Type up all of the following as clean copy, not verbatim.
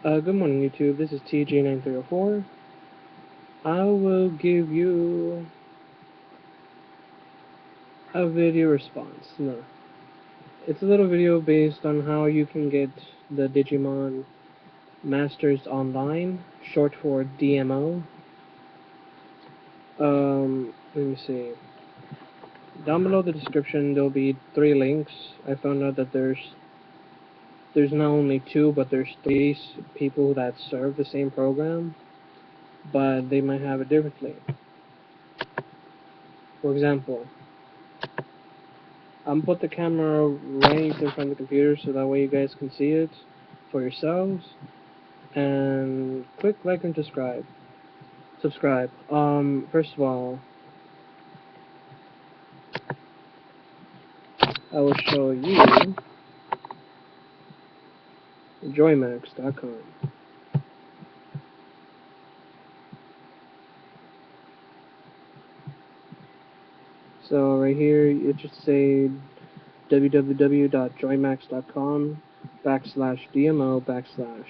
Good morning, YouTube. This is TJ9304. I will give you a video response. No, it's a little video based on how you can get the Digimon Masters Online, short for DMO. Let me see. Down below the description, there'll be 3 links. I found out that there's not only 2, but there's 3 people that serve the same program, but they might have it differently. For example, I'm put the camera right in front of the computer so that way you guys can see it for yourselves. And click like and subscribe. First of all, I will show you joymax.com. So right here, it should say www.joymax.com/DMO/.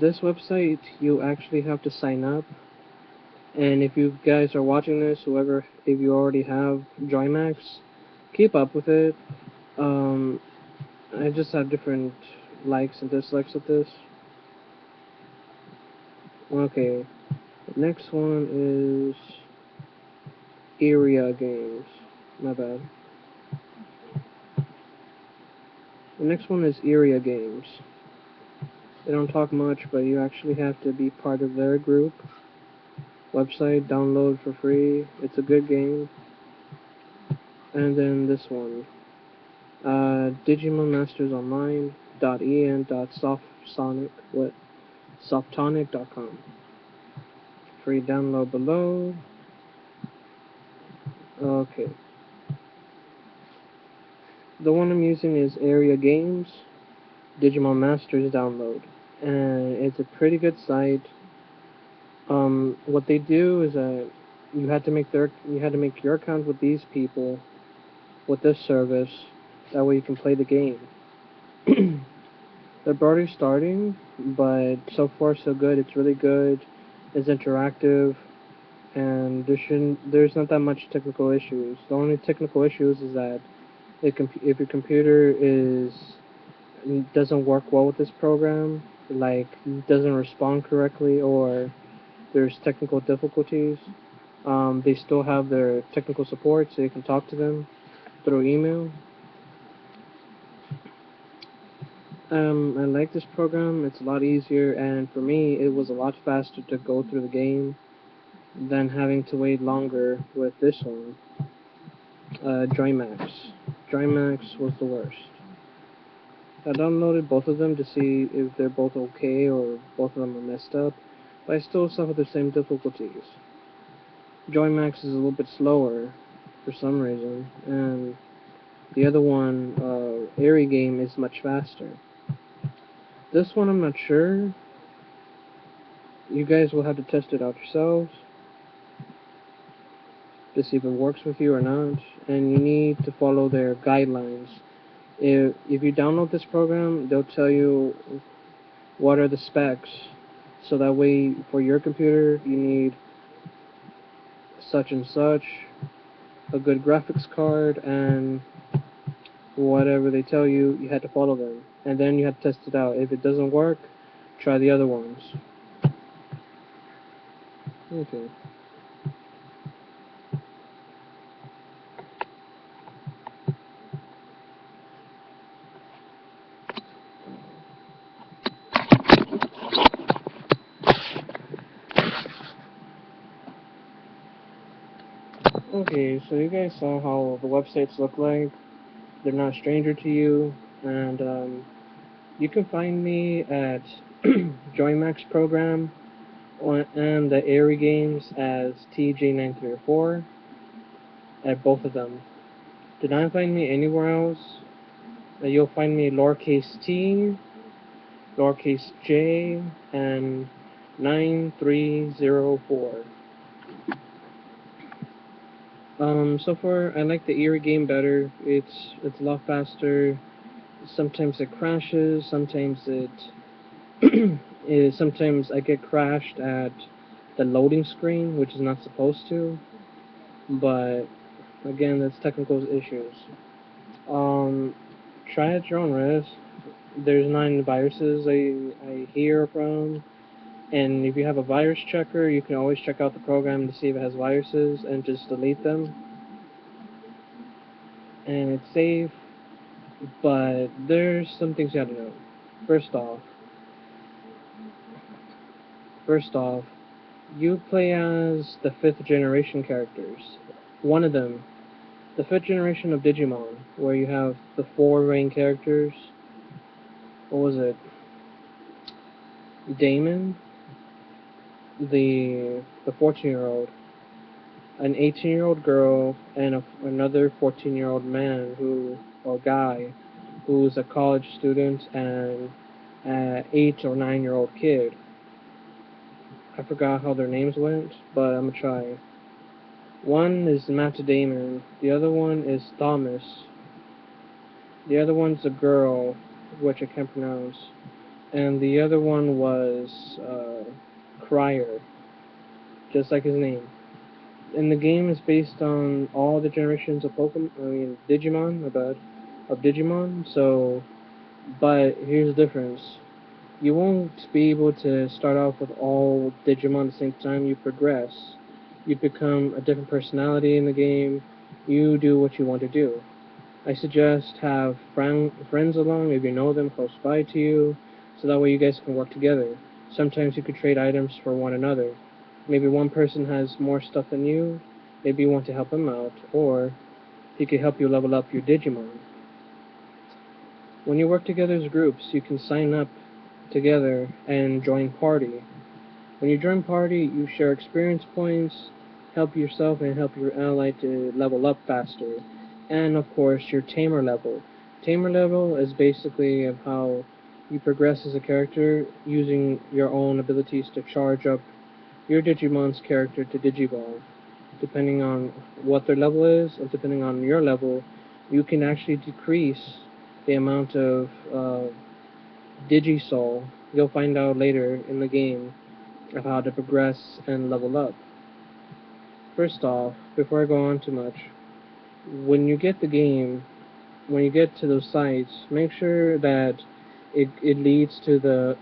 This website, you actually have to sign up. And if you guys are watching this, if you already have JoyMax, keep up with it. I just have different likes and dislikes with this. Okay, the next one is AERIA Games. My bad. The next one is AERIA Games. They don't talk much, but you actually have to be part of their group. Website, download for free. It's a good game. And then this one, DIGIMON Masters Online .en.softonic.com. Free download below. Okay. The one I'm using is AERIA Games Digimon Masters download, and it's a pretty good site. What they do is you had to make your account with these people with this service. That way you can play the game. They're barely starting, but so far so good. It's really good. It's interactive, and there's not that much technical issues. The only technical issues is that if your computer doesn't work well with this program, like doesn't respond correctly, or there's technical difficulties, they still have their technical support, so you can talk to them through email. I like this program. It's a lot easier, and for me, it was a lot faster to go through the game than having to wait longer with this one. Joymax. Joymax was the worst. I downloaded both of them to see if they're both okay or both of them are messed up, but I still suffer the same difficulties. Joymax is a little bit slower for some reason, and the other one, AERIA game, is much faster. This one I'm not sure. You guys will have to test it out yourselves to see if it works with you or not, and you need to follow their guidelines. If you download this program, they'll tell you what are the specs, so that way for your computer you need such and such, a good graphics card, and whatever they tell you, you had to follow them, and then you have to test it out. If it doesn't work, try the other ones. Okay. Okay, so you guys saw how the websites look like. They're not a stranger to you, and you can find me at JoyMax Program and the AERIA Games as TJ9304 at both of them. Do not find me anywhere else. You'll find me lowercase t, lowercase j, and 9304. So far, I like the AERIA game better. It's a lot faster. Sometimes it crashes, sometimes sometimes I get crashed at the loading screen, which is not supposed to, but again, that's technical issues. Um, Try at your own risk. There's 9 viruses I hear from, and if you have a virus checker, you can always check out the program to see if it has viruses and just delete them. And it's safe, but there's some things you have to know. First off, first off, you play as the 5th generation characters. One of them, the 5th generation of Digimon, where you have the 4 main characters. What was it? Damon, the 14-year-old, an 18-year-old girl, and another 14-year-old man or guy, who's a college student, and an 8 or 9-year-old kid. I forgot how their names went, but I'm gonna try. One is Matt Damon, the other one is Thomas, the other one's a girl, which I can't pronounce, and the other one was Crier, just like his name. And the game is based on all the generations of Digimon, of Digimon, so, but here's the difference. You won't be able to start off with all Digimon at the same time. You progress. You become a different personality in the game. You do what you want to do. I suggest have friends along if you know them close by to you, so that way you guys can work together. Sometimes you could trade items for one another. Maybe one person has more stuff than you, maybe you want to help him out, or he could help you level up your Digimon. When you work together as groups, you can sign up together and join party. When you join party, you share experience points, help yourself and help your ally to level up faster. And of course, your tamer level. Tamer level is basically of how you progress as a character using your own abilities to charge up your Digimon's character to Digivolve. Depending on what their level is, and depending on your level, you can actually decrease the amount of Digisoul. You'll find out later in the game of how to progress and level up. First off, before I go on too much, when you get the game, when you get to those sites, make sure that it leads to the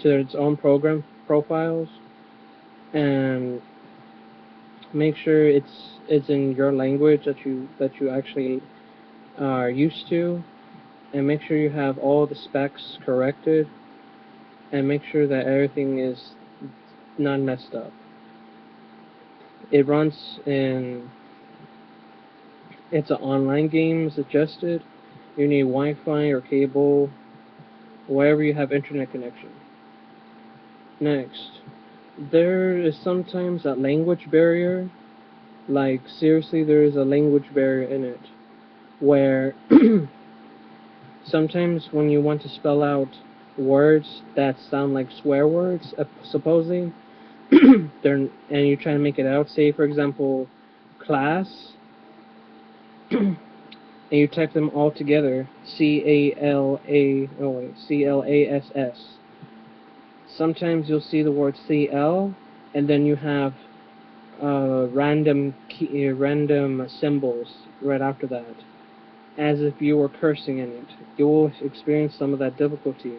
to its own program profiles, and make sure it's in your language that you actually are used to, and make sure you have all the specs corrected, and make sure that everything is not messed up. It runs in It's an online game suggested. You need Wi-Fi or cable, wherever you have internet connection. Next, there is sometimes a language barrier. Like, seriously, there is a language barrier in it, where sometimes when you want to spell out words that sound like swear words, supposedly, and you try to make it out, say, for example, class, and you type them all together, CLASS. Sometimes you'll see the word CL, and then you have random symbols right after that, as if you were cursing in it. You will experience some of that difficulty.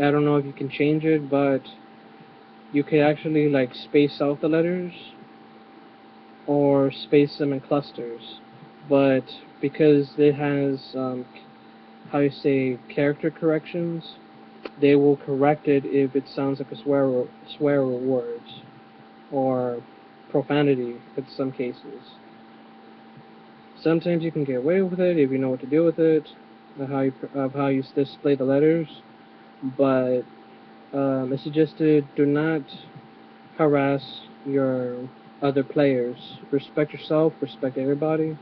I don't know if you can change it, but you could actually like space out the letters or space them in clusters. But because it has how you say character corrections, they will correct it if it sounds like a swear words or profanity in some cases. Sometimes you can get away with it if you know what to do with it, of how you display the letters, but it's suggested do not harass your other players. Respect yourself, respect everybody.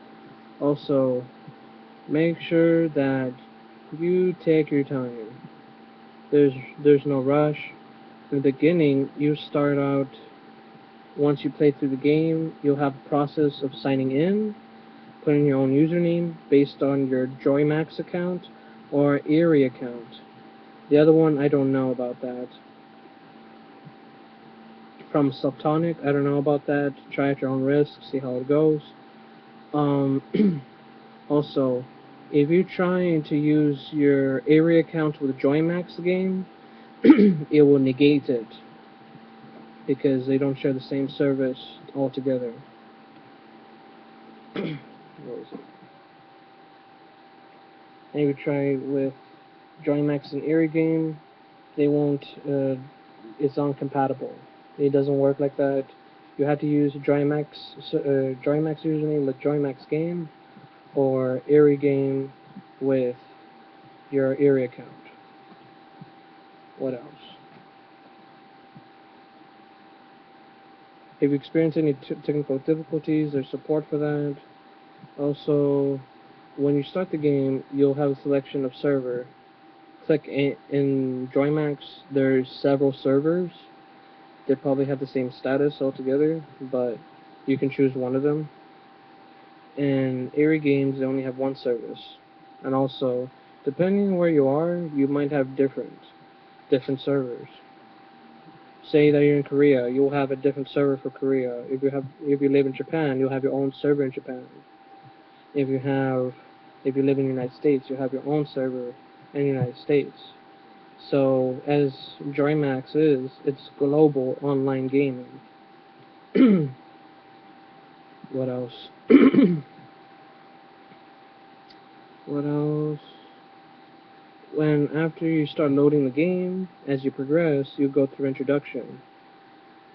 Also, make sure that you take your time. There's no rush. In the beginning, you start out. Once you play through the game, you'll have a process of signing in, putting your own username based on your JoyMax account or AERIA account. The other one, I don't know about that. From SOFTONIC, I don't know about that. Try at your own risk, see how it goes. Also, if you're trying to use your AERIA account with JoyMax game, it will negate it because they don't share the same service altogether. What was it? And if you try with JoyMax and AERIA game, they won't. It's uncompatible. It doesn't work like that. You have to use JoyMax username with JoyMax game, or AERIA game with your AERIA account. What else? If you experience any technical difficulties, there's support for that. Also, when you start the game, you'll have a selection of server. Click in JoyMax, there's several servers. They probably have the same status altogether, but you can choose one of them. In AERIA games, they only have one service. And also, depending on where you are, you might have different servers. Say that you're in Korea, you'll have a different server for Korea. If you live in Japan, you'll have your own server in Japan. If you live in the United States, you'll have your own server in the United States. So as JoyMax is, it's global online gaming. What else? What else? After you start loading the game, as you progress, you go through introduction.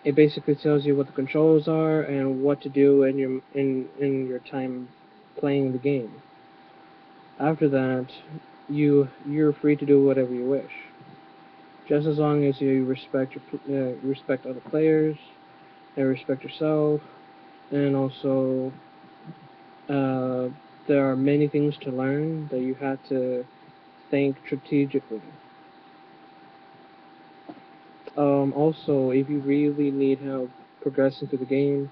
It basically tells you what the controls are and what to do in your time playing the game. After that, you're free to do whatever you wish, just as long as you respect other players and respect yourself. And also, there are many things to learn that you have to think strategically. Also, if you really need help progressing through the game,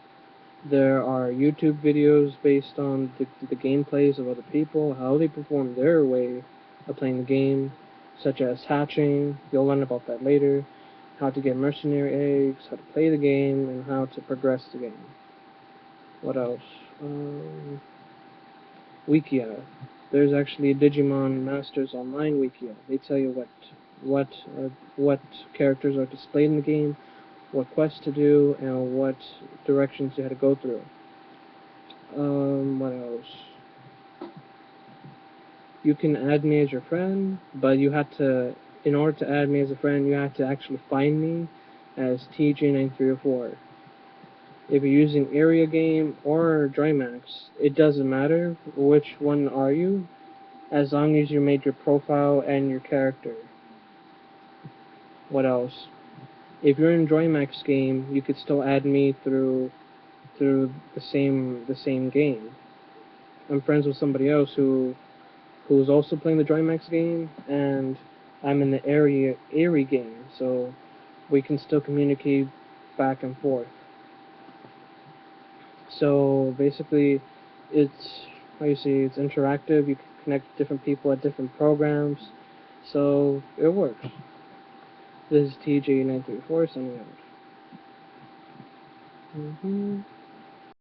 there are YouTube videos based on the gameplays of other people, how they perform their way of playing the game, such as hatching. You'll learn about that later. How to get mercenary eggs, how to play the game, and how to progress the game. What else? Wikia. There's actually a Digimon Masters Online Wikia. They tell you what characters are displayed in the game, what quests to do, and what directions you had to go through. What else? You can add me as your friend, but you have to, in order to add me as a friend, you have to actually find me as TJ9304. If you're using AERIA game or JoyMax, it doesn't matter which one are you, as long as you made your profile and your character. What else? If you're in JoyMax game, you could still add me through the same game. I'm friends with somebody else who's also playing the JoyMax game, and I'm in the AERIA game, so we can still communicate back and forth. So basically, it's it's interactive. You can connect different people at different programs, so it works. This is TJ934 signing out.